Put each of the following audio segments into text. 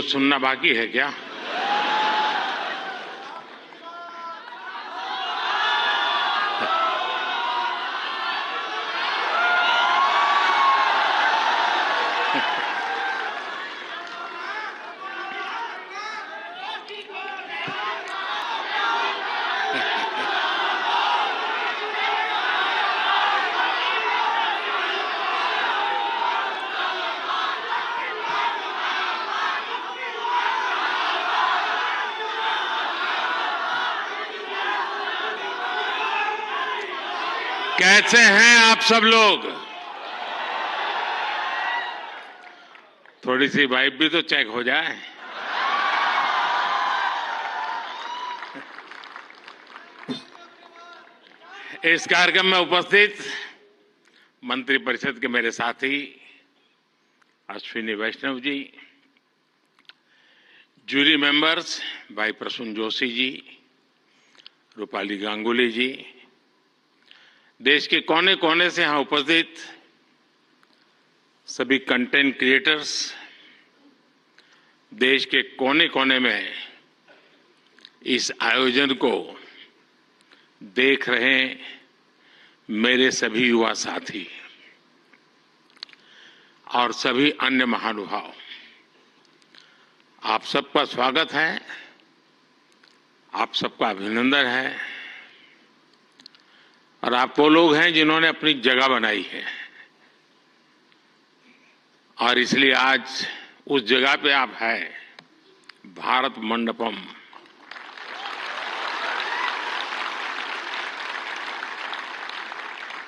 कुछ सुनना बाकी है क्या? कैसे हैं आप सब लोग? थोड़ी सी वाइब भी तो चेक हो जाए। इस कार्यक्रम में उपस्थित मंत्रिपरिषद के मेरे साथी अश्विनी वैष्णव जी, जूरी मेंबर्स भाई प्रसून जोशी जी, रूपाली गांगुली जी, देश के कोने कोने से यहां उपस्थित सभी कंटेंट क्रिएटर्स, देश के कोने कोने में इस आयोजन को देख रहे मेरे सभी युवा साथी और सभी अन्य महानुभाव, आप सबका स्वागत है, आप सबका अभिनंदन है। और आप वो लोग हैं जिन्होंने अपनी जगह बनाई है और इसलिए आज उस जगह पे आप हैं, भारत मंडपम।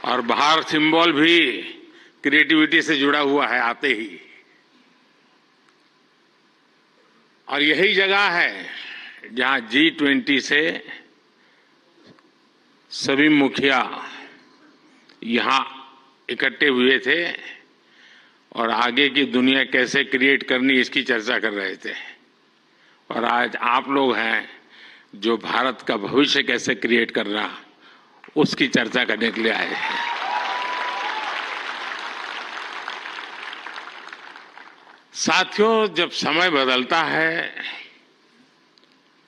और बाहर सिंबल भी क्रिएटिविटी से जुड़ा हुआ है आते ही। और यही जगह है जहां G20 से सभी मुखिया यहां इकट्ठे हुए थे और आगे की दुनिया कैसे क्रिएट करनी इसकी चर्चा कर रहे थे। और आज आप लोग हैं जो भारत का भविष्य कैसे क्रिएट करना उसकी चर्चा करने के लिए आए हैं। साथियों, जब समय बदलता है,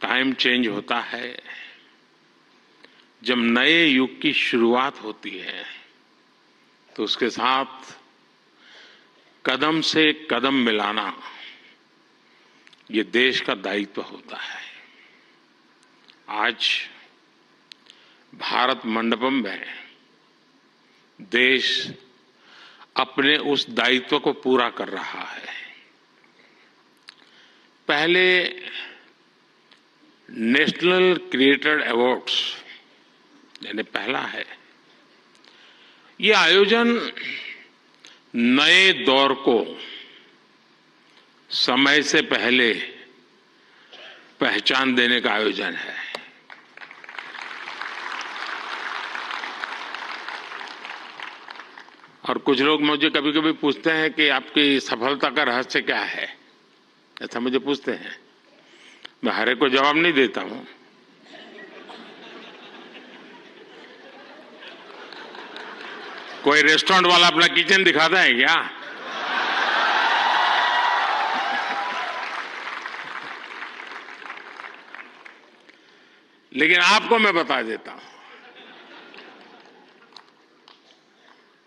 टाइम चेंज होता है, जब नए युग की शुरुआत होती है तो उसके साथ कदम से कदम मिलाना ये देश का दायित्व होता है। आज भारत मंडपम में देश अपने उस दायित्व को पूरा कर रहा है। पहले नेशनल क्रिएटर अवार्ड्स यानी पहला है, ये आयोजन नए दौर को समय से पहले पहचान देने का आयोजन है। और कुछ लोग मुझे कभी कभी पूछते हैं कि आपकी सफलता का रहस्य क्या है, ऐसा मुझे पूछते हैं। मैं हर एक को जवाब नहीं देता हूं। कोई रेस्टोरेंट वाला अपना किचन दिखाता है क्या? लेकिन आपको मैं बता देता हूं,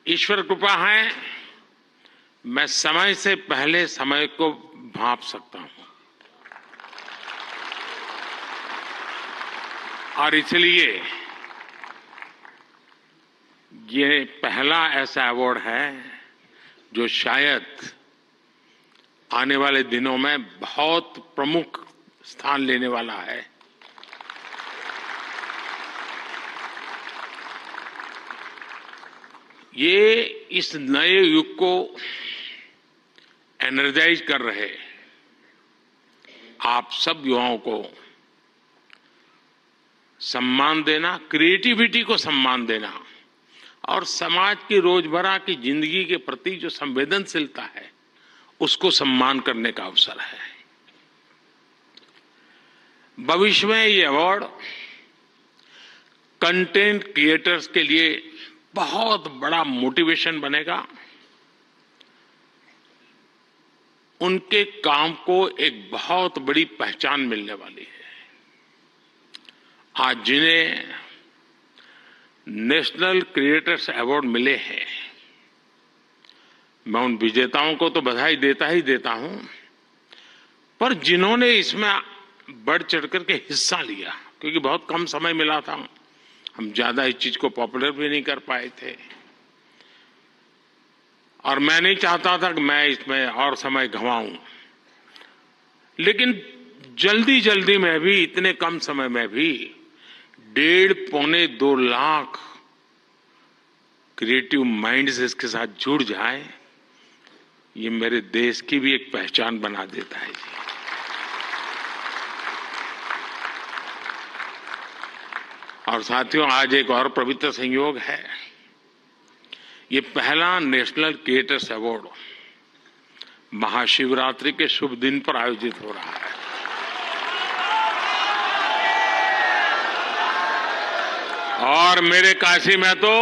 ईश्वर कृपा है, मैं समय से पहले समय को भांप सकता हूं। और इसलिए ये पहला ऐसा अवार्ड है जो शायद आने वाले दिनों में बहुत प्रमुख स्थान लेने वाला है। ये इस नए युग को एनर्जाइज कर रहे आप सब युवाओं को सम्मान देना, क्रिएटिविटी को सम्मान देना और समाज की रोजमर्रा की जिंदगी के प्रति जो संवेदनशीलता है उसको सम्मान करने का अवसर है। भविष्य में ये अवार्ड कंटेंट क्रिएटर्स के लिए बहुत बड़ा मोटिवेशन बनेगा उनके काम को एक बहुत बड़ी पहचान मिलने वाली है। आज जिन्हें नेशनल क्रिएटर्स अवार्ड मिले हैं, मैं उन विजेताओं को तो बधाई देता ही देता हूं, पर जिन्होंने इसमें बढ़ चढ़ करके हिस्सा लिया, क्योंकि बहुत कम समय मिला था, हम ज्यादा इस चीज को पॉपुलर भी नहीं कर पाए थे, और मैं नहीं चाहता था कि मैं इसमें और समय गंवाऊं, लेकिन जल्दी जल्दी में भी, इतने कम समय में भी 1.5-2 लाख क्रिएटिव माइंड्स इसके साथ जुड़ जाए, ये मेरे देश की भी एक पहचान बना देता है जी। और साथियों, आज एक और पवित्र संयोग है। ये पहला नेशनल क्रिएटर्स अवार्ड महाशिवरात्रि के शुभ दिन पर आयोजित हो रहा है। और मेरे काशी में तो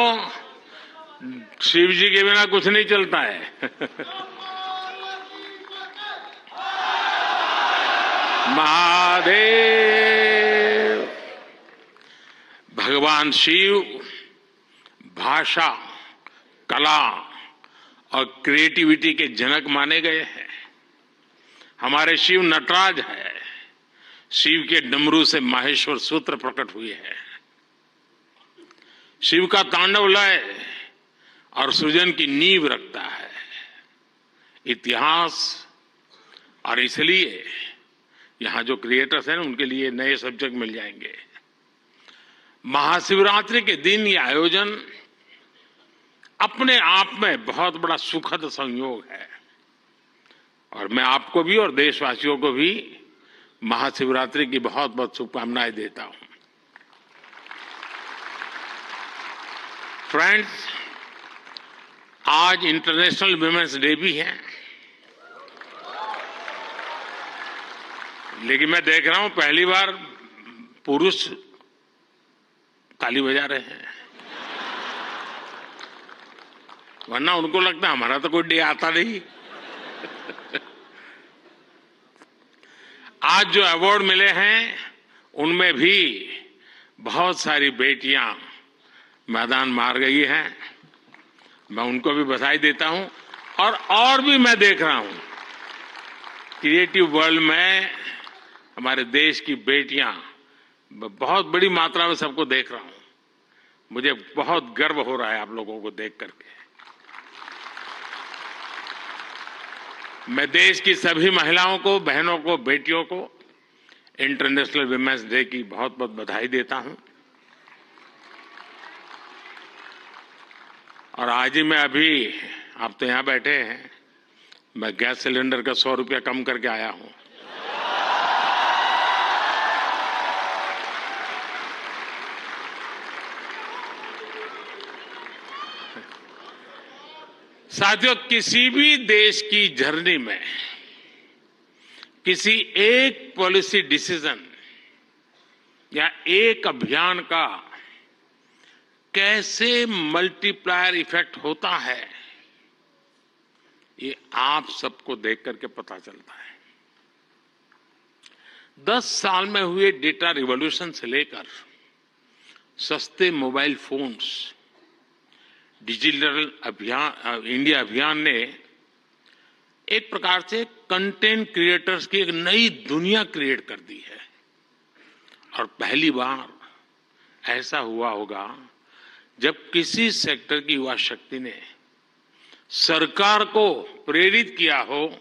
शिव जी के बिना कुछ नहीं चलता है। महादेव। भगवान शिव भाषा, कला और क्रिएटिविटी के जनक माने गए हैं। हमारे शिव नटराज है। शिव के डमरू से माहेश्वर सूत्र प्रकट हुए हैं। शिव का तांडव लय और सृजन की नींव रखता है इतिहास। और इसलिए यहां जो क्रिएटर्स हैं उनके लिए नए सब्जेक्ट मिल जाएंगे। महाशिवरात्रि के दिन ये आयोजन अपने आप में बहुत बड़ा सुखद संयोग है, और मैं आपको भी और देशवासियों को भी महाशिवरात्रि की बहुत बहुत शुभकामनाएं देता हूं। फ्रेंड्स, आज इंटरनेशनल विमेंस डे भी है, लेकिन मैं देख रहा हूं पहली बार पुरुष ताली बजा रहे हैं, वरना उनको लगता है हमारा तो कोई डे आता नहीं। आज जो अवार्ड मिले हैं उनमें भी बहुत सारी बेटियां मैदान मार गई हैं। मैं उनको भी बधाई देता हूं। और भी मैं देख रहा हूं क्रिएटिव वर्ल्ड में हमारे देश की बेटियां बहुत बड़ी मात्रा में सबको देख रहा हूं। मुझे बहुत गर्व हो रहा है आप लोगों को देख करके। मैं देश की सभी महिलाओं को, बहनों को, बेटियों को इंटरनेशनल विमेंस डे की बहुत बहुत बधाई देता हूं। और आज ही मैं अभी, आप तो यहां बैठे हैं, मैं गैस सिलेंडर का 100 रुपया कम करके आया हूं। साथियों, किसी भी देश की जर्नी में किसी एक पॉलिसी डिसीजन या एक अभियान का कैसे मल्टीप्लायर इफेक्ट होता है, ये आप सबको देख करके पता चलता है। 10 साल में हुए डेटा रिवॉल्यूशन से लेकर सस्ते मोबाइल फोन्स, डिजिटल अभियान, इंडिया अभियान ने एक प्रकार से कंटेंट क्रिएटर्स की एक नई दुनिया क्रिएट कर दी है। और पहली बार ऐसा हुआ होगा जब किसी सेक्टर की युवा शक्ति ने सरकार को प्रेरित किया हो,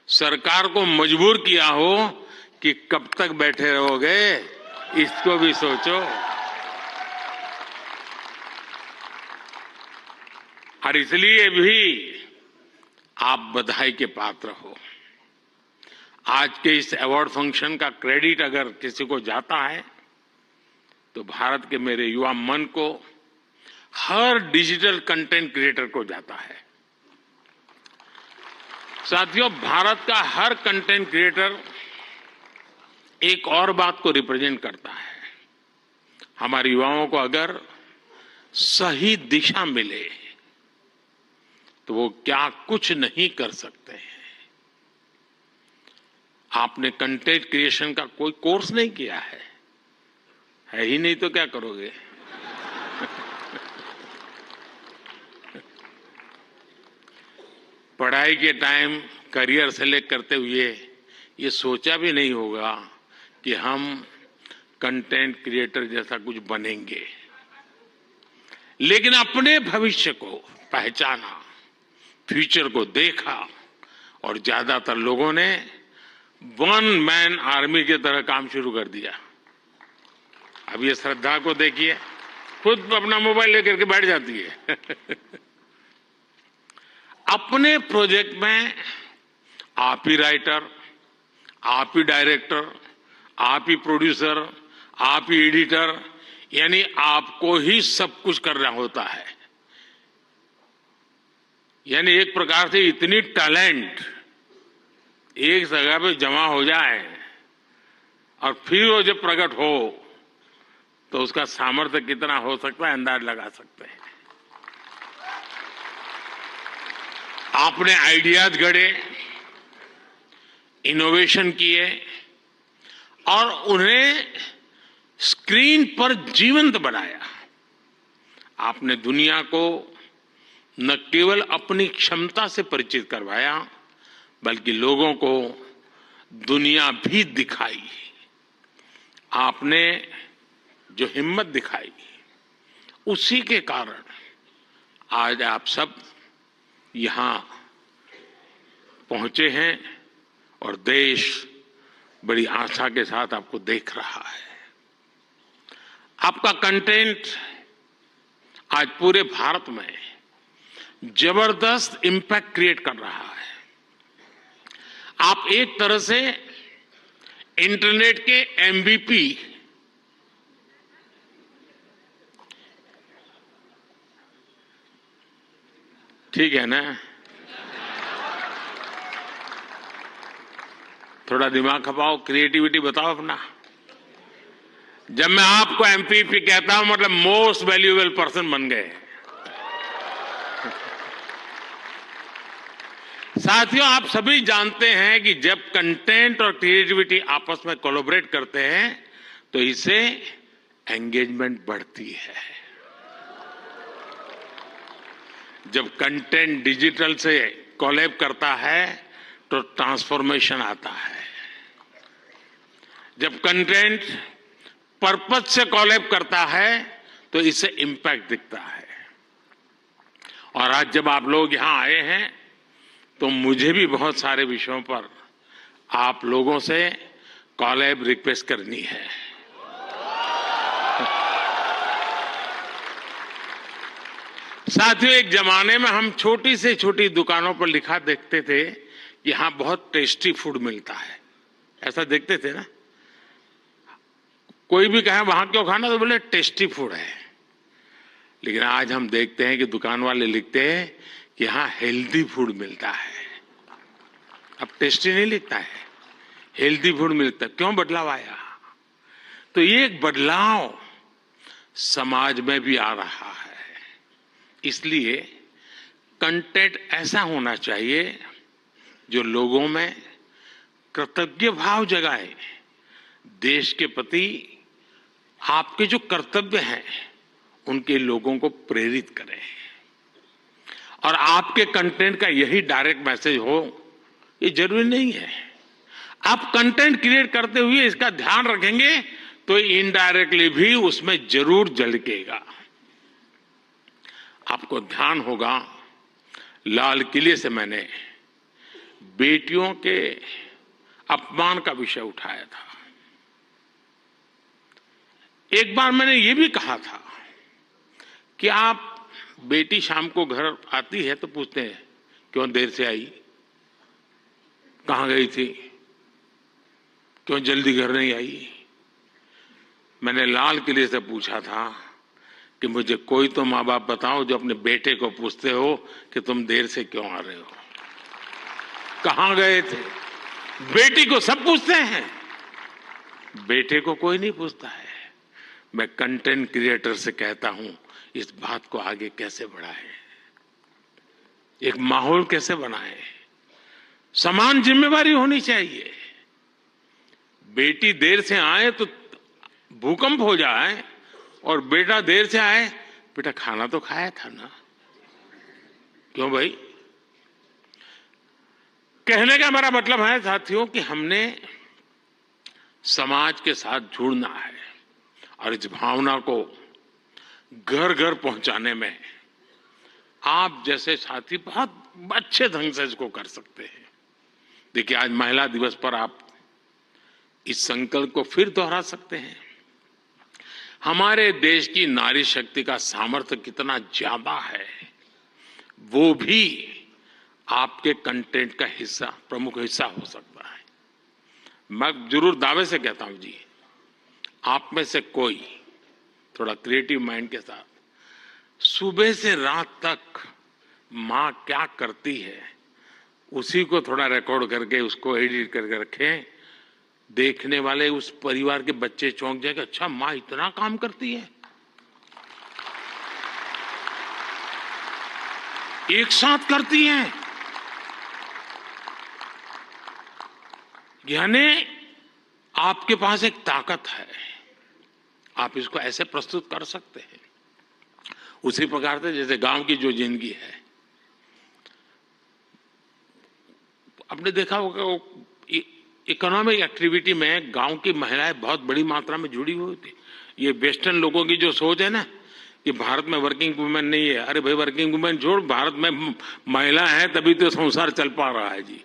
सरकार को मजबूर किया हो कि कब तक बैठे रहोगे, इसको भी सोचो। और इसलिए भी आप बधाई के पात्र हो। आज के इस अवार्ड फंक्शन का क्रेडिट अगर किसी को जाता है तो भारत के मेरे युवा मन को, हर डिजिटल कंटेंट क्रिएटर को जाता है। साथियों, भारत का हर कंटेंट क्रिएटर एक और बात को रिप्रेजेंट करता है। हमारे युवाओं को अगर सही दिशा मिले तो वो क्या कुछ नहीं कर सकते हैं। आपने कंटेंट क्रिएशन का कोई कोर्स नहीं किया है ही नहीं तो क्या करोगे? पढ़ाई के टाइम करियर सेलेक्ट करते हुए ये सोचा भी नहीं होगा कि हम कंटेंट क्रिएटर जैसा कुछ बनेंगे, लेकिन अपने भविष्य को पहचाना, फ्यूचर को देखा और ज्यादातर लोगों ने वन मैन आर्मी की तरह काम शुरू कर दिया। अब ये श्रद्धा को देखिए, खुद अपना मोबाइल लेकर के बैठ जाती है। अपने प्रोजेक्ट में आप ही राइटर, आप ही डायरेक्टर, आप ही प्रोड्यूसर, आप ही एडिटर, यानी आपको ही सब कुछ करना होता है। यानी एक प्रकार से इतनी टैलेंट एक जगह पे जमा हो जाए और फिर वो जब प्रकट हो तो उसका सामर्थ्य कितना हो सकता है अंदाज लगा सकते हैं। आपने आइडियाज गढ़े, इनोवेशन किए और उन्हें स्क्रीन पर जीवंत बनाया। आपने दुनिया को न केवल अपनी क्षमता से परिचित करवाया, बल्कि लोगों को दुनिया भी दिखाई। आपने जो हिम्मत दिखाई, उसी के कारण आज आप सब यहां पहुंचे हैं और देश बड़ी आशा के साथ आपको देख रहा है। आपका कंटेंट आज पूरे भारत में जबरदस्त इंपैक्ट क्रिएट कर रहा है। आप एक तरह से इंटरनेट के एमवीपी, ठीक है ना? थोड़ा दिमाग खपाओ, क्रिएटिविटी बताओ अपना। जब मैं आपको एमपीपी कहता हूं मतलब मोस्ट वैल्यूएबल पर्सन बन गए। साथियों, आप सभी जानते हैं कि जब कंटेंट और क्रिएटिविटी आपस में कोलैबोरेट करते हैं तो इससे एंगेजमेंट बढ़ती है। जब कंटेंट डिजिटल से कोलैब करता है तो ट्रांसफॉर्मेशन आता है। जब कंटेंट पर्पस से कोलैब करता है तो इससे इंपैक्ट दिखता है। और आज जब आप लोग यहां आए हैं तो मुझे भी बहुत सारे विषयों पर आप लोगों से कोलैब रिक्वेस्ट करनी है। साथियों, एक जमाने में हम छोटी से छोटी दुकानों पर लिखा देखते थे कि यहां बहुत टेस्टी फूड मिलता है, ऐसा देखते थे ना। कोई भी कहे वहां क्यों खाना, तो बोले टेस्टी फूड है। लेकिन आज हम देखते हैं कि दुकान वाले लिखते हैं कि यहां हेल्दी फूड मिलता है। अब टेस्टी नहीं लिखता है, हेल्दी फूड मिलता है। क्यों बदलाव आया? तो ये एक बदलाव समाज में भी आ रहा है। इसलिए कंटेंट ऐसा होना चाहिए जो लोगों में कृतज्ञ भाव जगाए, देश के प्रति आपके जो कर्तव्य हैं उनके लोगों को प्रेरित करें। और आपके कंटेंट का यही डायरेक्ट मैसेज हो, ये जरूरी नहीं है। आप कंटेंट क्रिएट करते हुए इसका ध्यान रखेंगे तो इनडायरेक्टली भी उसमें जरूर झलकेगा। आपको ध्यान होगा, लाल किले से मैंने बेटियों के अपमान का विषय उठाया था। एक बार मैंने ये भी कहा था कि आप बेटी शाम को घर आती है तो पूछते हैं क्यों देर से आई, कहां गई थी, क्यों जल्दी घर नहीं आई। मैंने लाल किले से पूछा था कि मुझे कोई तो माँ बाप बताओ जो अपने बेटे को पूछते हो कि तुम देर से क्यों आ रहे हो, कहां गए थे। बेटी को सब पूछते हैं, बेटे को कोई नहीं पूछता है। मैं कंटेंट क्रिएटर से कहता हूं इस बात को आगे कैसे बढ़ाएं, एक माहौल कैसे बनाएं। समान जिम्मेवारी होनी चाहिए। बेटी देर से आए तो भूकंप हो जाए और बेटा देर से आए, बेटा खाना तो खाया था ना। क्यों भाई? कहने का मेरा मतलब है साथियों कि हमने समाज के साथ जुड़ना है और इस भावना को घर घर पहुंचाने में आप जैसे साथी बहुत अच्छे ढंग से इसको कर सकते हैं। देखिए, आज महिला दिवस पर आप इस संकल्प को फिर दोहरा सकते हैं। हमारे देश की नारी शक्ति का सामर्थ्य कितना ज्यादा है, वो भी आपके कंटेंट का हिस्सा, प्रमुख हिस्सा हो सकता है। मैं जरूर दावे से कहता हूं जी, आप में से कोई थोड़ा क्रिएटिव माइंड के साथ सुबह से रात तक मां क्या करती है उसी को थोड़ा रिकॉर्ड करके उसको एडिट करके रखें। देखने वाले उस परिवार के बच्चे चौंक जाएंगे, अच्छा मां इतना काम करती है। एक साथ करती हैं, यानी आपके पास एक ताकत है, आप इसको ऐसे प्रस्तुत कर सकते हैं। उसी प्रकार से जैसे गांव की जो जिंदगी है, आपने देखा होगा इकोनॉमिक एक्टिविटी में गांव की महिलाएं बहुत बड़ी मात्रा में जुड़ी हुई थी। ये वेस्टर्न लोगों की जो सोच है ना कि भारत में वर्किंग वुमेन नहीं है, अरे भाई वर्किंग वुमेन छोड़, भारत में महिला है तभी तो संसार चल पा रहा है जी।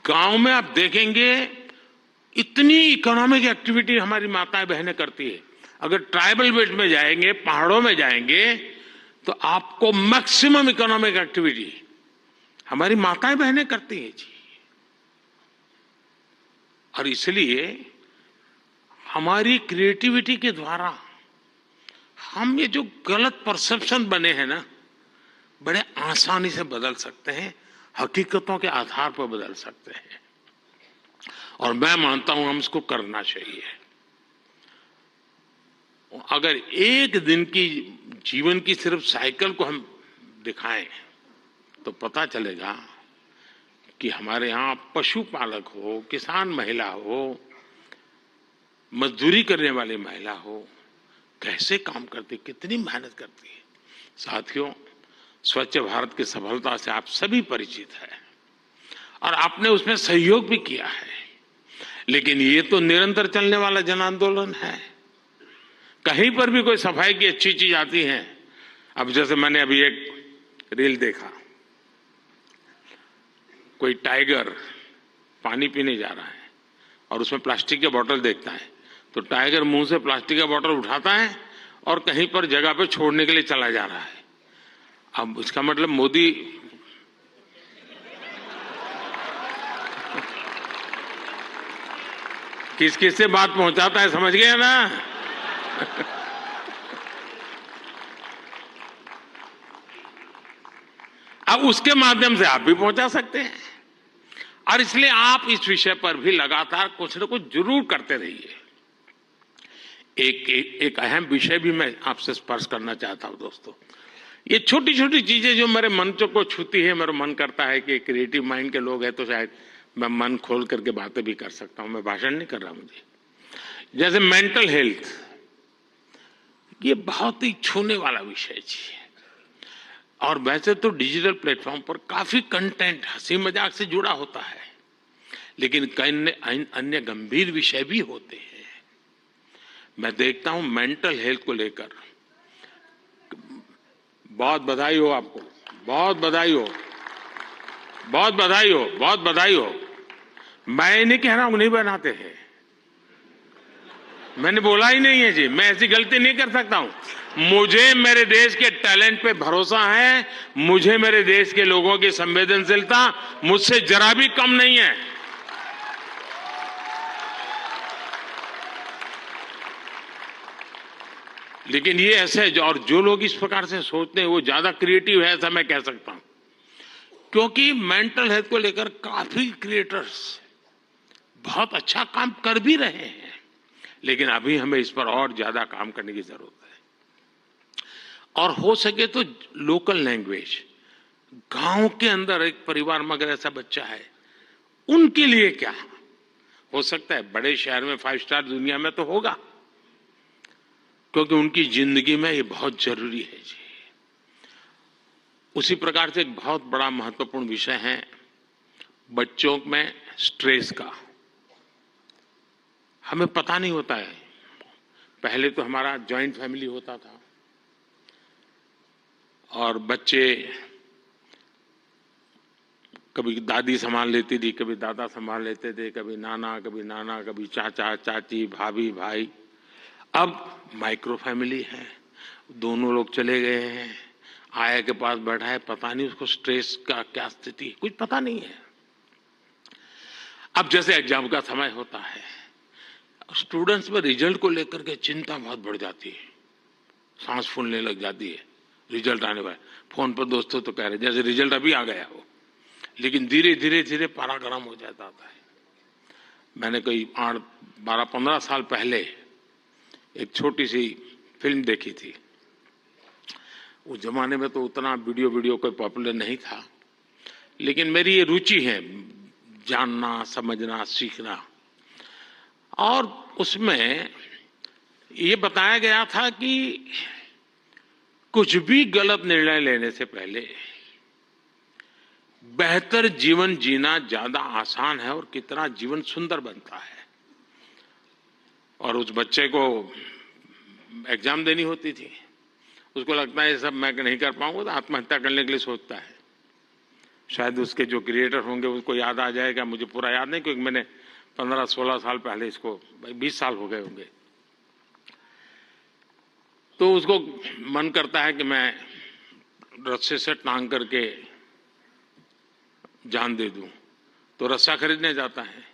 गांव में आप देखेंगे इतनी इकोनॉमिक एक्टिविटी हमारी माताएं बहनें करती है। अगर ट्राइबल बेल्ट में जाएंगे, पहाड़ों में जाएंगे, तो आपको मैक्सिमम इकोनॉमिक एक्टिविटी हमारी माताएं बहनें करती हैं जी। और इसलिए हमारी क्रिएटिविटी के द्वारा हम ये जो गलत परसेप्शन बने हैं ना, बड़े आसानी से बदल सकते हैं, हकीकतों के आधार पर बदल सकते हैं। और मैं मानता हूं हम इसको करना चाहिए। अगर एक दिन की जीवन की सिर्फ साइकिल को हम दिखाएं तो पता चलेगा कि हमारे यहां पशुपालक हो, किसान महिला हो, मजदूरी करने वाली महिला हो, कैसे काम करती, कितनी मेहनत करती है। साथियों, स्वच्छ भारत की सफलता से आप सभी परिचित हैं और आपने उसमें सहयोग भी किया है, लेकिन ये तो निरंतर चलने वाला जन आंदोलन है। कहीं पर भी कोई सफाई की अच्छी चीज आती है, अब जैसे मैंने अभी एक रील देखा, कोई टाइगर पानी पीने जा रहा है और उसमें प्लास्टिक के बोतल देखता है, तो टाइगर मुंह से प्लास्टिक का बोतल उठाता है और कहीं पर जगह पे छोड़ने के लिए चला जा रहा है। अब इसका मतलब मोदी किस किस से बात पहुंचाता है, समझ गए ना? अब उसके माध्यम से आप भी पहुंचा सकते हैं। और इसलिए आप इस विषय पर भी लगातार कुछ न कुछ जरूर करते रहिए। एक अहम विषय भी मैं आपसे स्पर्श करना चाहता हूं दोस्तों। ये छोटी छोटी चीजें जो मेरे मन को छूती है, मेरा मन करता है कि क्रिएटिव माइंड के लोग हैं तो शायद मैं मन खोल करके बातें भी कर सकता हूं। मैं भाषण नहीं कर रहा मुझे। जैसे मेंटल हेल्थ, ये बहुत ही छूने वाला विषय जी। और वैसे तो डिजिटल प्लेटफॉर्म पर काफी कंटेंट हंसी मजाक से जुड़ा होता है, लेकिन कई अन्य गंभीर विषय भी होते हैं। मैं देखता हूं मेंटल हेल्थ को लेकर, बहुत बधाई हो आपको, बहुत बधाई हो, बहुत बधाई हो, बहुत बधाई हो। मैं नहीं कह रहा हूं नहीं बनाते हैं, मैंने बोला ही नहीं है जी, मैं ऐसी गलती नहीं कर सकता हूं। मुझे मेरे देश के टैलेंट पे भरोसा है, मुझे मेरे देश के लोगों की संवेदनशीलता मुझसे जरा भी कम नहीं है। लेकिन ये ऐसे और जो लोग इस प्रकार से सोचते हैं वो ज्यादा क्रिएटिव है, ऐसा मैं कह सकता हूं। क्योंकि मेंटल हेल्थ को लेकर काफी क्रिएटर्स बहुत अच्छा काम कर भी रहे हैं, लेकिन अभी हमें इस पर और ज्यादा काम करने की जरूरत है। और हो सके तो लोकल लैंग्वेज, गांव के अंदर एक परिवार में अगर ऐसा बच्चा है, उनके लिए क्या हो सकता है? बड़े शहर में 5 स्टार दुनिया में तो होगा, क्योंकि उनकी जिंदगी में ये बहुत जरूरी है जी। उसी प्रकार से एक बहुत बड़ा महत्वपूर्ण विषय है बच्चों में स्ट्रेस का। हमें पता नहीं होता है, पहले तो हमारा जॉइंट फैमिली होता था और बच्चे कभी दादी संभाल लेती थी, कभी दादा संभाल लेते थे, कभी नाना, कभी चाचा चाची, भाभी भाई। अब माइक्रो फैमिली है, दोनों लोग चले गए हैं, आया के पास बैठा है, पता नहीं उसको स्ट्रेस का क्या स्थिति है, कुछ पता नहीं है। अब जैसे एग्जाम का समय होता है, स्टूडेंट्स में रिजल्ट को लेकर के चिंता बहुत बढ़ जाती है, सांस फूलने लग जाती है। रिजल्ट आने वाला, फोन पर दोस्तों तो कह रहे जैसे रिजल्ट अभी आ गया हो, लेकिन धीरे धीरे धीरे पारा गर्म हो जाता है। मैंने कोई 12-15 साल पहले एक छोटी सी फिल्म देखी थी। उस जमाने में तो उतना वीडियो कोई पॉपुलर नहीं था, लेकिन मेरी ये रुचि है जानना, समझना, सीखना। और उसमें ये बताया गया था कि कुछ भी गलत निर्णय लेने से पहले बेहतर जीवन जीना ज्यादा आसान है और कितना जीवन सुंदर बनता है। और उस बच्चे को एग्जाम देनी होती थी, उसको लगता है ये सब मैं नहीं कर पाऊंगा, तो आत्महत्या करने के लिए सोचता है। शायद उसके जो क्रिएटर होंगे उसको याद आ जाएगा, मुझे पूरा याद नहीं, क्योंकि मैंने 15-16 साल पहले इसको, 20 साल हो गए होंगे। तो उसको मन करता है कि मैं रस्से से टांग करके जान दे दूं, तो रस्सा खरीदने जाता है।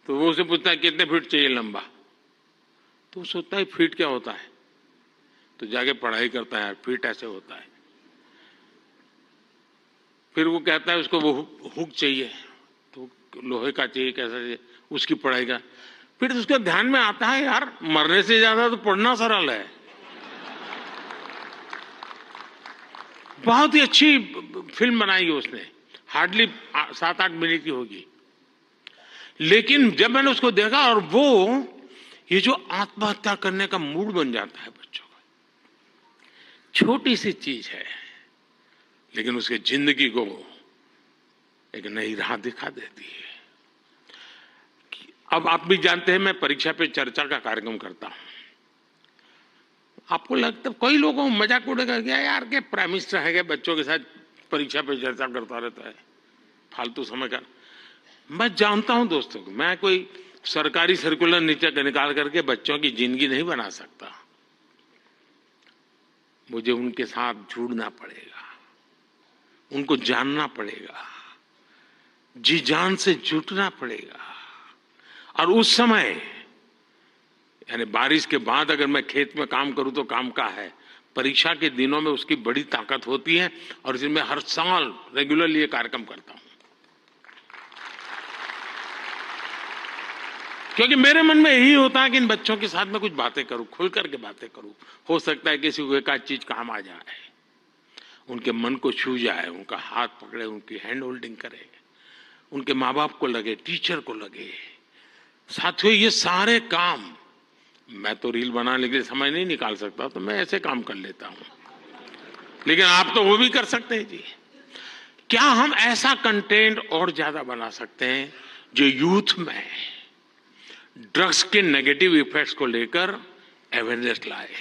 तो वो उसे पूछता है कितने फीट चाहिए लंबा, तो वो सोचता है फीट क्या होता है, तो जाके पढ़ाई करता है, फीट ऐसे होता है। फिर वो कहता है उसको वो हुक चाहिए, तो लोहे का चाहिए, कैसा चाहिए, उसकी पढ़ाई का। फिर उसके ध्यान में आता है यार मरने से ज्यादा तो पढ़ना सरल है। बहुत ही अच्छी फिल्म बनाई है उसने, हार्डली 7-8 मिनट की होगी। लेकिन जब मैंने उसको देखा, और वो ये जो आत्महत्या करने का मूड बन जाता है बच्चों का, छोटी सी चीज है लेकिन उसके जिंदगी को एक नई राह दिखा देती है। अब आप भी जानते हैं मैं परीक्षा पे चर्चा का कार्यक्रम करता हूं। आपको लगता है कई लोगों को मजाक उड़ेगा क्या यार के प्राइम मिनिस्टर है, बच्चों के साथ परीक्षा पे चर्चा करता रहता है, फालतू समय का। मैं जानता हूं दोस्तों, मैं कोई सरकारी सर्कुलर नीचे निकाल करके बच्चों की जिंदगी नहीं बना सकता। मुझे उनके साथ जुड़ना पड़ेगा, उनको जानना पड़ेगा, जी जान से जुटना पड़ेगा। और उस समय यानी बारिश के बाद अगर मैं खेत में काम करूं तो काम का है, परीक्षा के दिनों में उसकी बड़ी ताकत होती है। और इसलिए मैं हर साल रेगुलरली ये कार्यक्रम करता हूं, क्योंकि मेरे मन में यही होता है कि इन बच्चों के साथ में कुछ बातें करूं, खुल करके बातें करूं। हो सकता है किसी को एक आध चीज काम आ जाए, उनके मन को छू जाए, उनका हाथ पकड़े, उनकी हैंड होल्डिंग करे, उनके माँ बाप को लगे, टीचर को लगे। साथियों ये सारे काम मैं तो रील बनाने के लिए समय नहीं निकाल सकता, तो मैं ऐसे काम कर लेता हूं, लेकिन आप तो वो भी कर सकते हैं जी। क्या हम ऐसा कंटेंट और ज्यादा बना सकते हैं जो यूथ में ड्रग्स के नेगेटिव इफेक्ट्स को लेकर अवेयरनेस लाए?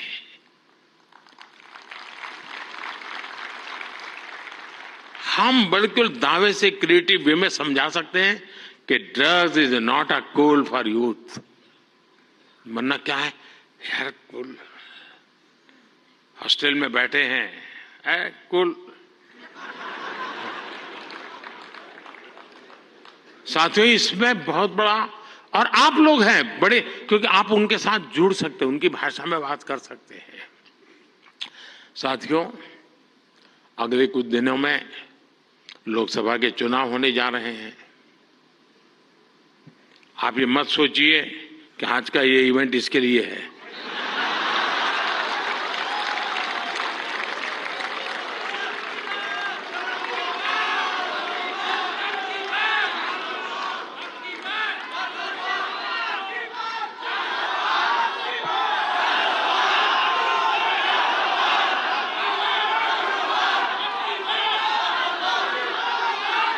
हम बिल्कुल दावे से क्रिएटिव वे में समझा सकते हैं कि drugs is not a cool for youth. वरना क्या है यार, कूल हॉस्टल में बैठे हैं, कूल। साथियों इसमें बहुत बड़ा, और आप लोग हैं बड़े, क्योंकि आप उनके साथ जुड़ सकते हैं, उनकी भाषा में बात कर सकते हैं। साथियों अगले कुछ दिनों में लोकसभा के चुनाव होने जा रहे हैं। आप ये मत सोचिए कि आज का ये इवेंट इसके लिए है।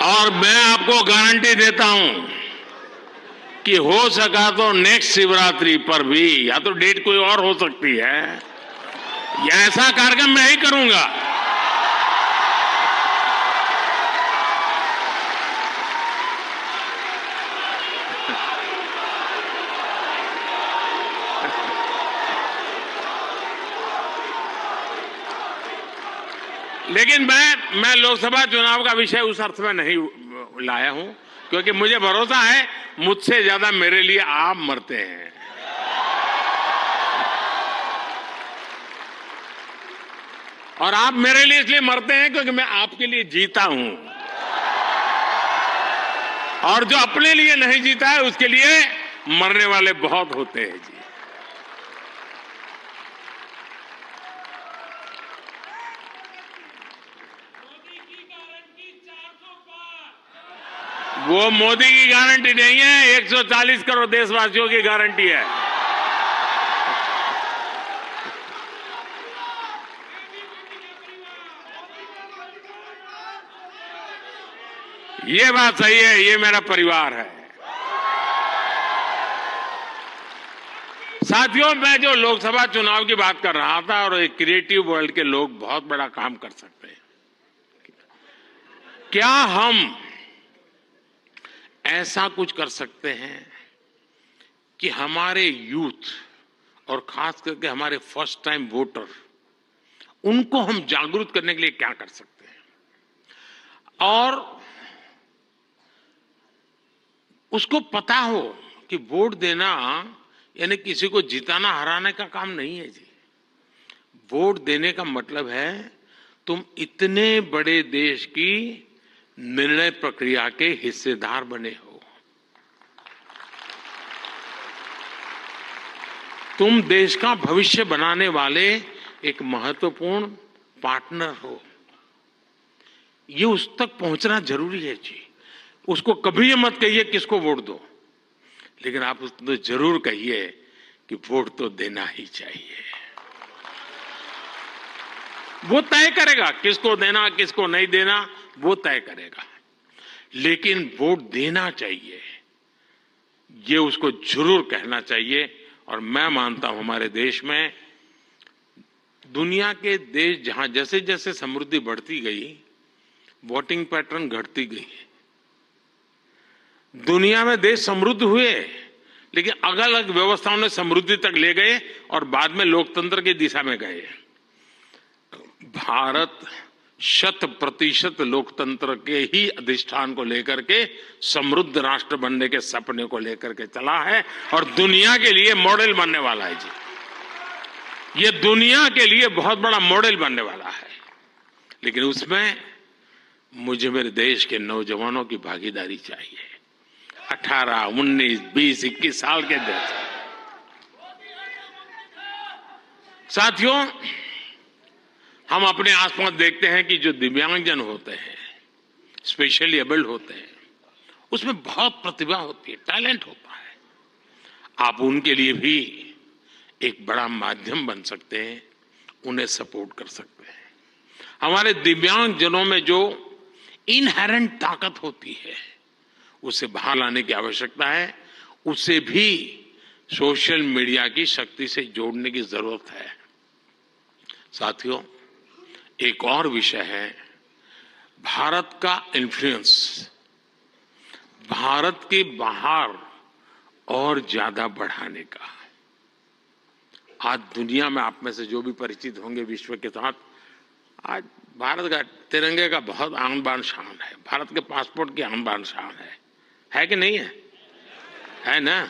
और मैं आपको गारंटी देता हूं कि हो सका तो नेक्स्ट शिवरात्रि पर भी, या तो डेट कोई और हो सकती है, या ऐसा कार्यक्रम मैं ही करूंगा। लेकिन मैं लोकसभा चुनाव का विषय उस अर्थ में नहीं लाया हूं, क्योंकि मुझे भरोसा है मुझसे ज्यादा मेरे लिए आप मरते हैं। और आप मेरे लिए इसलिए मरते हैं क्योंकि मैं आपके लिए जीता हूं, और जो अपने लिए नहीं जीता है उसके लिए मरने वाले बहुत होते हैं जी। वो मोदी की गारंटी नहीं है, 140 करोड़ देशवासियों की गारंटी है। ये बात सही है, ये मेरा परिवार है। साथियों, मैं जो लोकसभा चुनाव की बात कर रहा था, और एक क्रिएटिव वर्ल्ड के लोग बहुत बड़ा काम कर सकते हैं। क्या हम ऐसा कुछ कर सकते हैं कि हमारे यूथ और खास करके हमारे फर्स्ट टाइम वोटर, उनको हम जागरूक करने के लिए क्या कर सकते हैं, और उसको पता हो कि वोट देना यानी किसी को जिताना हराने का काम नहीं है जी। वोट देने का मतलब है तुम इतने बड़े देश की निर्णय प्रक्रिया के हिस्सेदार बने हो, तुम देश का भविष्य बनाने वाले एक महत्वपूर्ण पार्टनर हो। ये उस तक पहुंचना जरूरी है जी। उसको कभी ये मत कहिए किसको वोट दो, लेकिन आप उसको जरूर कहिए कि वोट तो देना ही चाहिए। वो तय करेगा किसको देना किसको नहीं देना, वो तय करेगा, लेकिन वोट देना चाहिए, ये उसको जरूर कहना चाहिए। और मैं मानता हूं हमारे देश में, दुनिया के देश जहां जैसे जैसे समृद्धि बढ़ती गई, वोटिंग पैटर्न घटती गई। दुनिया में देश समृद्ध हुए, लेकिन अलग अलग व्यवस्थाओं ने समृद्धि तक ले गए और बाद में लोकतंत्र की दिशा में गए। भारत 100% लोकतंत्र के ही अधिष्ठान को लेकर के समृद्ध राष्ट्र बनने के सपने को लेकर के चला है, और दुनिया के लिए मॉडल बनने वाला है जी। ये दुनिया के लिए बहुत बड़ा मॉडल बनने वाला है, लेकिन उसमें मुझे मेरे देश के नौजवानों की भागीदारी चाहिए। 18, 19, 20, 21 साल के देश। साथियों, हम अपने आसपास देखते हैं कि जो दिव्यांगजन होते हैं, स्पेशली एबल्ड होते हैं, उसमें बहुत प्रतिभा होती है, टैलेंट होता है। आप उनके लिए भी एक बड़ा माध्यम बन सकते हैं, उन्हें सपोर्ट कर सकते हैं। हमारे दिव्यांगजनों में जो इनहेरेंट ताकत होती है, उसे बाहर लाने की आवश्यकता है। उसे भी सोशल मीडिया की शक्ति से जोड़ने की जरूरत है। साथियों, एक और विषय है भारत का इन्फ्लुएंस, भारत के बाहर और ज्यादा बढ़ाने का। आज दुनिया में आप में से जो भी परिचित होंगे विश्व के साथ, आज भारत का तिरंगे का बहुत आन बान शान है, भारत के पासपोर्ट की आन बान शान है कि नहीं है? है ना?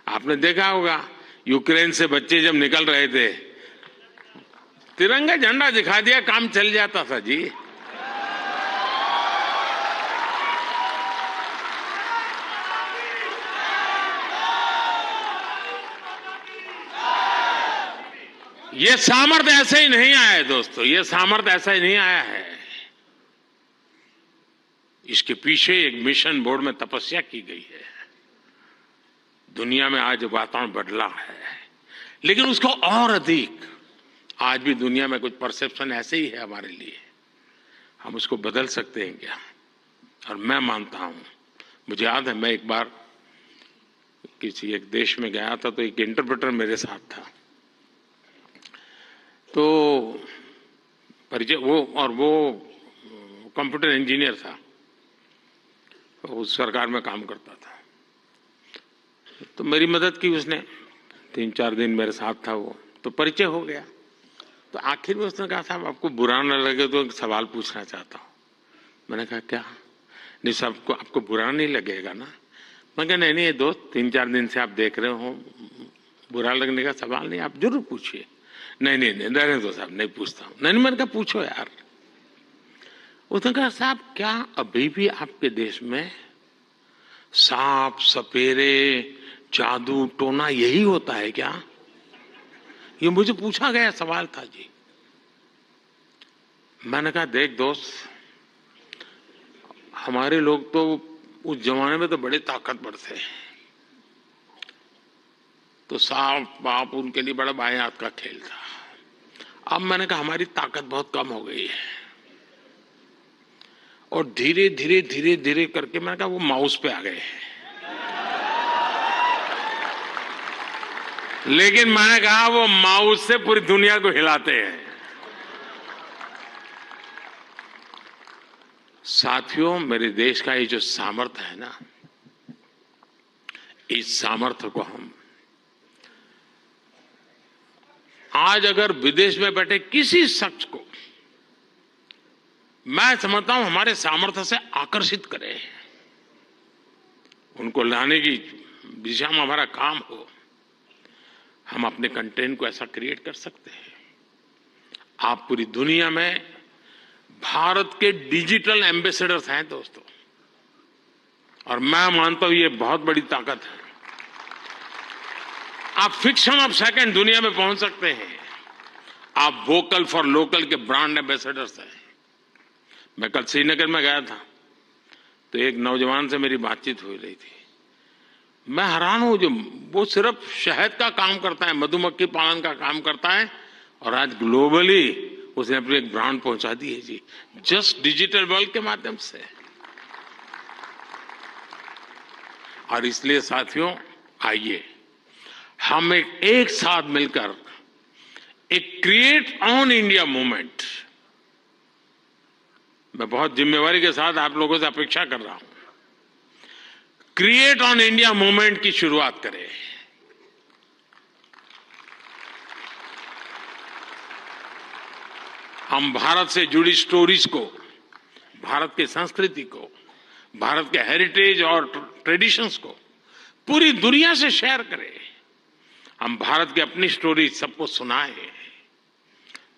आपने देखा होगा यूक्रेन से बच्चे जब निकल रहे थे, तिरंगा झंडा दिखा दिया, काम चल जाता था जी। ये सामर्थ्य ऐसे ही नहीं आया है दोस्तों, ये सामर्थ्य ऐसा ही नहीं आया है। इसके पीछे एक मिशन बोर्ड में तपस्या की गई है। दुनिया में आज वातावरण बदला है, लेकिन उसको और अधिक, आज भी दुनिया में कुछ परसेप्शन ऐसे ही है हमारे लिए, हम उसको बदल सकते हैं क्या? और मैं मानता हूं, मुझे याद है मैं एक बार किसी एक देश में गया था, तो एक इंटरप्रेटर मेरे साथ था। तो परिचय वो कंप्यूटर इंजीनियर था, उस सरकार में काम करता था। तो मेरी मदद की उसने, 3-4 दिन मेरे साथ था वो, तो परिचय हो गया। तो आखिर में उसने कहा, साहब आपको बुरा न लगे तो एक सवाल पूछना चाहता हूँ। मैंने कहा क्या? नहीं साहब, आपको बुरा नहीं लगेगा ना? मैं कहा नहीं दोस्त, 3-4 दिन से आप देख रहे हो, बुरा लगने का सवाल नहीं, आप जरूर पूछिए। नहीं रहने दो साहब, नहीं पूछता हूँ। नहीं, मैंने कहा पूछो यार। उसने कहा, साहब क्या अभी भी आपके देश में सांप सपेरे जादू टोना यही होता है क्या? ये मुझे पूछा गया सवाल था जी। मैंने कहा देख दोस्त, हमारे लोग तो उस जमाने में तो बड़े ताकतवर थे, तो सांप बाप उनके लिए बड़ा बायात का खेल था। अब मैंने कहा हमारी ताकत बहुत कम हो गई है, और धीरे धीरे करके मैंने कहा वो माउस पे आ गए हैं। लेकिन मैंने कहा वो माउस से पूरी दुनिया को हिलाते हैं। साथियों, मेरे देश का ये जो सामर्थ्य है ना, इस सामर्थ्य को हम आज अगर विदेश में बैठे किसी शख्स को, मैं समझता हूं हमारे सामर्थ्य से आकर्षित करें, उनको लाने की दिशा में हमारा काम हो, हम अपने कंटेंट को ऐसा क्रिएट कर सकते हैं। आप पूरी दुनिया में भारत के डिजिटल एम्बेसडर्स हैं दोस्तों, और मैं मानता हूं ये बहुत बड़ी ताकत है। आप फ्रिक्शन ऑफ सेकंड दुनिया में पहुंच सकते हैं। आप वोकल फॉर लोकल के ब्रांड एम्बेसडर्स हैं। मैं कल श्रीनगर में गया था, तो एक नौजवान से मेरी बातचीत हो रही थी। मैं हैरान हूं, जो वो सिर्फ शहद का काम करता है, मधुमक्खी पालन का काम करता है, और आज ग्लोबली उसने अपनी एक ब्रांड पहुंचा दी है जी, जस्ट डिजिटल वर्ल्ड के माध्यम से। और इसलिए साथियों, आइए हम एक साथ मिलकर एक क्रिएट ऑन इंडिया मूवमेंट, मैं बहुत जिम्मेवारी के साथ आप लोगों से अपेक्षा कर रहा हूं, क्रिएट ऑन इंडिया मूवमेंट की शुरुआत करें। हम भारत से जुड़ी स्टोरीज को, भारत की संस्कृति को, भारत के हेरिटेज और ट्रेडिशंस को पूरी दुनिया से शेयर करें। हम भारत की अपनी स्टोरी सबको सुनाएं।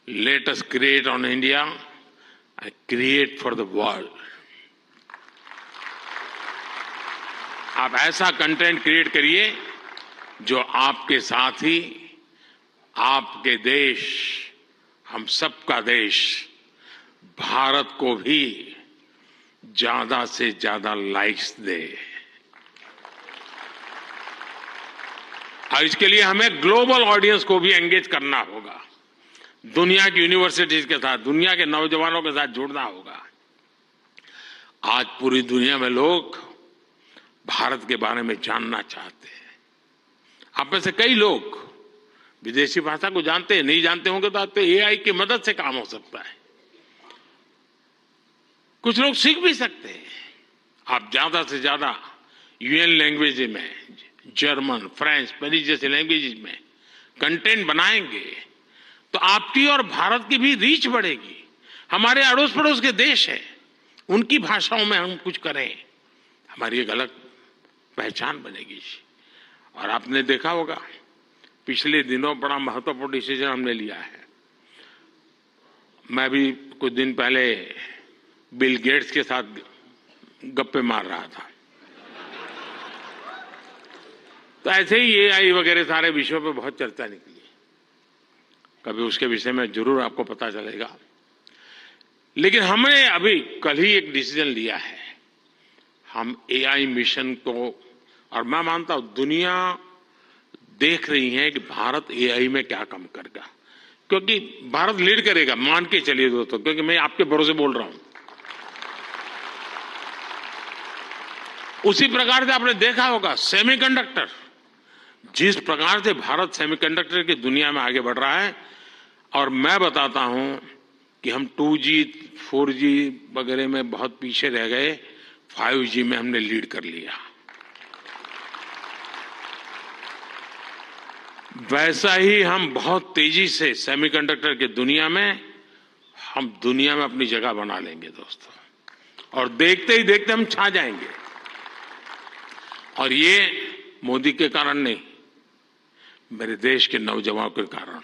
Let us create on India, create for the world. आप ऐसा कंटेंट क्रिएट करिए जो आपके साथ ही आपके देश, हम सबका देश भारत को भी ज्यादा से ज्यादा लाइक्स दे। और इसके लिए हमें ग्लोबल ऑडियंस को भी एंगेज करना होगा, दुनिया की यूनिवर्सिटीज के साथ, दुनिया के नौजवानों के साथ जुड़ना होगा। आज पूरी दुनिया में लोग भारत के बारे में जानना चाहते हैं। आप में से कई लोग विदेशी भाषा को जानते हैं, नहीं जानते होंगे तो आपको एआई की मदद से काम हो सकता है। कुछ लोग सीख भी सकते हैं। आप ज्यादा से ज्यादा यूएन लैंग्वेज में, जर्मन, फ्रेंच, स्पेनिश जैसे लैंग्वेज में कंटेंट बनाएंगे तो आपकी और भारत की भी रीच बढ़ेगी। हमारे अड़ोस पड़ोस के देश हैं, उनकी भाषाओं में हम कुछ करें, हमारी एक अलग पहचान बनेगी। और आपने देखा होगा पिछले दिनों बड़ा महत्वपूर्ण डिसीजन हमने लिया है। मैं भी कुछ दिन पहले बिल गेट्स के साथ गप्पे मार रहा था, तो ऐसे ही एआई वगैरह सारे विषयों पे बहुत चर्चा निकली। कभी उसके विषय में जरूर आपको पता चलेगा। लेकिन हमने अभी कल ही एक डिसीजन लिया है, हम एआई मिशन को, और मैं मानता हूं दुनिया देख रही है कि भारत एआई में क्या काम करेगा, क्योंकि भारत लीड करेगा, मान के चलिए दोस्तों, क्योंकि मैं आपके भरोसे बोल रहा हूं। उसी प्रकार से आपने देखा होगा सेमीकंडक्टर, जिस प्रकार से भारत सेमीकंडक्टर की दुनिया में आगे बढ़ रहा है, और मैं बताता हूं कि हम 2G 4G वगैरह में बहुत पीछे रह गए, 5G में हमने लीड कर लिया। वैसा ही हम बहुत तेजी से सेमीकंडक्टर की दुनिया में हम दुनिया में अपनी जगह बना लेंगे दोस्तों, और देखते ही देखते हम छा जाएंगे। और ये मोदी के कारण नहीं, मेरे देश के नौजवानों के कारण,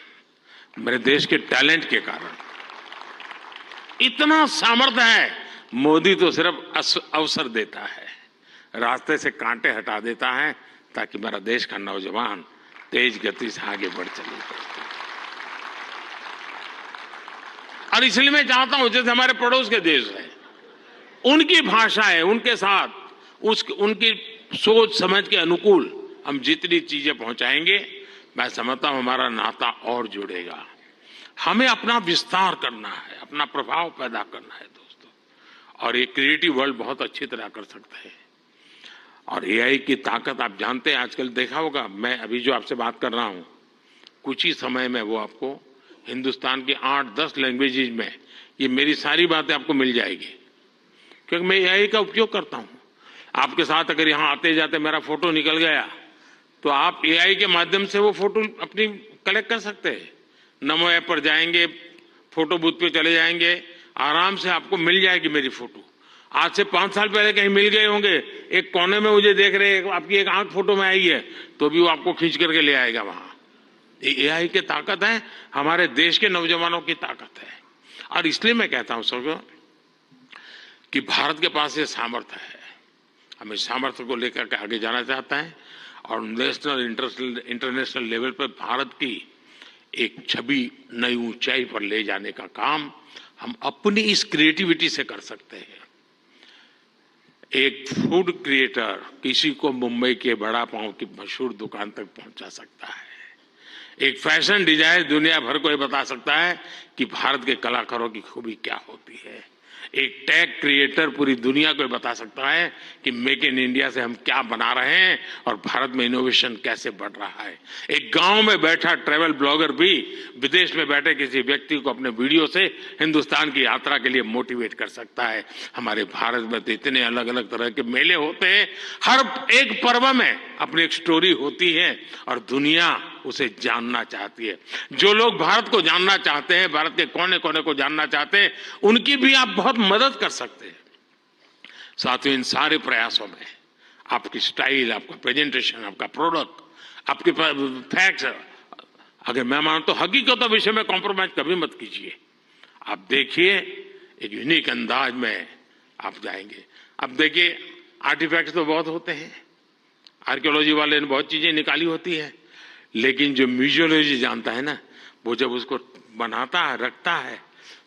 मेरे देश के टैलेंट के कारण। इतना सामर्थ्य है। मोदी तो सिर्फ अवसर देता है, रास्ते से कांटे हटा देता है, ताकि मेरा देश का नौजवान तेज गति से आगे बढ़ चले। और इसलिए मैं चाहता हूं, जैसे हमारे पड़ोस के देश है, उनकी भाषा है, उनके साथ उनकी सोच समझ के अनुकूल हम जितनी चीजें पहुंचाएंगे, मैं समझता हूं हमारा नाता और जुड़ेगा। हमें अपना विस्तार करना है, अपना प्रभाव पैदा करना है दोस्तों, और ये क्रिएटिव वर्ल्ड बहुत अच्छी तरह कर सकते हैं। और एआई की ताकत आप जानते हैं, आजकल देखा होगा, मैं अभी जो आपसे बात कर रहा हूं, कुछ ही समय में वो आपको हिंदुस्तान की 8-10 लैंग्वेजेज में ये मेरी सारी बातें आपको मिल जाएगी, क्योंकि मैं एआई का उपयोग करता हूं। आपके साथ अगर यहां आते जाते मेरा फोटो निकल गया, तो आप एआई के माध्यम से वो फोटो अपनी कलेक्ट कर सकते हैं। नमो ऐप पर जाएंगे, फोटो बूथ पे चले जाएंगे, आराम से आपको मिल जाएगी मेरी फोटो। आज से 5 साल पहले कहीं मिल गए होंगे, एक कोने में मुझे देख रहे, आपकी एक आंख फोटो में आई है, तो भी वो आपको खींच करके ले आएगा वहां। ये एआई की ताकत है, हमारे देश के नौजवानों की ताकत है। और इसलिए मैं कहता हूं सबको कि भारत के पास ये सामर्थ्य है, हमें सामर्थ्य को लेकर के आगे जाना चाहता है, और नेशनल इंटरनेशनल लेवल पर भारत की एक छवि नई ऊंचाई पर ले जाने का काम हम अपनी इस क्रिएटिविटी से कर सकते हैं। एक फूड क्रिएटर किसी को मुंबई के बड़ा पाव की मशहूर दुकान तक पहुंचा सकता है। एक फैशन डिजाइनर दुनिया भर को ये बता सकता है कि भारत के कलाकारों की खूबी क्या होती है। एक टेक क्रिएटर पूरी दुनिया को बता सकता है कि मेक इन इंडिया से हम क्या बना रहे हैं और भारत में इनोवेशन कैसे बढ़ रहा है। एक गांव में बैठा ट्रैवल ब्लॉगर भी विदेश में बैठे किसी व्यक्ति को अपने वीडियो से हिंदुस्तान की यात्रा के लिए मोटिवेट कर सकता है। हमारे भारत में तो इतने अलग अलग तरह के मेले होते हैं, हर एक पर्व में अपनी एक स्टोरी होती है और दुनिया उसे जानना चाहती है। जो लोग भारत को जानना चाहते हैं, भारत के कोने कोने को जानना चाहते हैं, उनकी भी आप बहुत मदद कर सकते हैं। साथियों, इन सारे प्रयासों में आपकी स्टाइल, आपका प्रेजेंटेशन, आपका प्रोडक्ट, आपके फैक्ट्स, अगर मैं मानता हूं हकीकतों विषय में कॉम्प्रोमाइज कभी मत कीजिए। आप देखिए, एक यूनिक अंदाज में आप जाएंगे। अब देखिए, आर्टिफैक्ट्स तो बहुत होते हैं, आर्कियोलॉजी वाले ने बहुत चीजें निकाली होती है, लेकिन जो म्यूजियोलॉजी जानता है ना, वो जब उसको बनाता है, रखता है,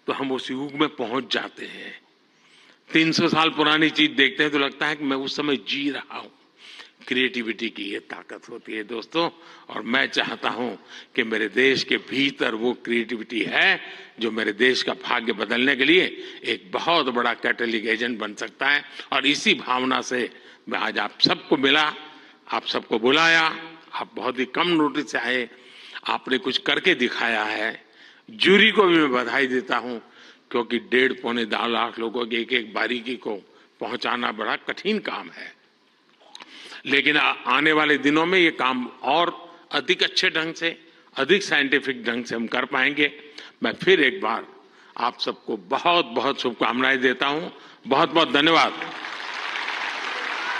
तो हम उस युग में पहुंच जाते हैं। 300 साल पुरानी चीज देखते हैं तो लगता है कि मैं उस समय जी रहा हूं। क्रिएटिविटी की ये ताकत होती है दोस्तों, और मैं चाहता हूं कि मेरे देश के भीतर वो क्रिएटिविटी है जो मेरे देश का भाग्य बदलने के लिए एक बहुत बड़ा कैटलिक एजेंट बन सकता है। और इसी भावना से मैं आज आप सबको मिला, आप सबको बुलाया। आप बहुत ही कम नोटिस से आए, आपने कुछ करके दिखाया है। जूरी को भी मैं बधाई देता हूं, क्योंकि 1.5-2 लाख लोगों की एक एक बारीकी को पहुंचाना बड़ा कठिन काम है, लेकिन आने वाले दिनों में ये काम और अधिक अच्छे ढंग से, अधिक साइंटिफिक ढंग से हम कर पाएंगे। मैं फिर एक बार आप सबको बहुत बहुत शुभकामनाएं देता हूं। बहुत बहुत धन्यवाद।